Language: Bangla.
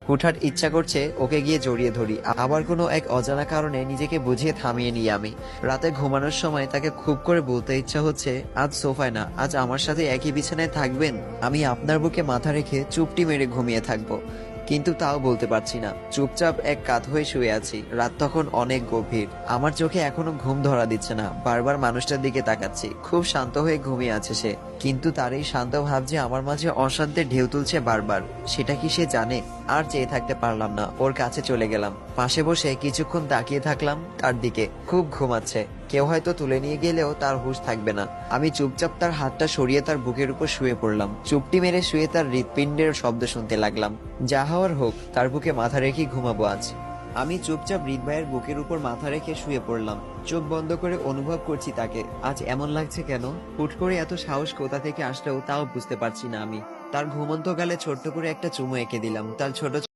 হুটহাট ইচ্ছা করছে ওকে গিয়ে জড়িয়ে ধরি, আবার কোনো এক অজানা কারণে নিজেকে বুঝিয়ে থামিয়ে নিই আমি। রাতে ঘুমানোর সময় তাকে খুব করে বলতে ইচ্ছা হচ্ছে, আজ সোফায় না, আজ আমার সাথে একই বিছানায় থাকবেন, আমি আপনার বুকে মাথা রেখে চুপটি মেরে ঘুমিয়ে থাকবো। কিন্তু তাও বলতে পারছি না, চুপচাপ এক কাত হয়ে শুয়ে আছি। রাত তখন অনেক গভীর, আমার চোখে এখনো ঘুম ধরা দিচ্ছে না, বারবার মানুষটার দিকে তাকাচ্ছি। খুব শান্ত হয়ে ঘুমিয়ে আছে সে, কিন্তু তার এই শান্ত ভাব যে আমার মাঝে অশান্তের ঢেউ তুলছে বারবার, সেটা কি সে জানে? আর চেয়ে থাকতে পারলাম না, ওর কাছে চলে গেলাম। পাশে বসে কিছুক্ষণ তাকিয়ে থাকলাম তার দিকে। খুব ঘুমাচ্ছে, কেউ হয়তো তুলে নিয়ে গেলেও তার হুঁশ থাকবে না। আমি চুপচাপ তার হাতটা সরিয়ে তার বুকের উপর শুয়ে পড়লাম। চুপটি মেরে শুয়ে তার হৃৎপিণ্ডের শব্দ শুনতে লাগলাম। যা হওয়ার হোক, তার বুকে মাথা রেখেই ঘুমাবো আজ। আমি চুপচাপ হৃদ ভাইয়ের বুকের উপর মাথা রেখে শুয়ে পড়লাম। চোখ বন্ধ করে অনুভব করছি তাকে। আজ এমন লাগছে কেন? হুট করে এত সাহস কোথা থেকে আসলেও তাও বুঝতে পারছি না আমি। তার ঘুমন্ত গালে ছোট্ট করে একটা চুমু এঁকে দিলাম। তার ছোট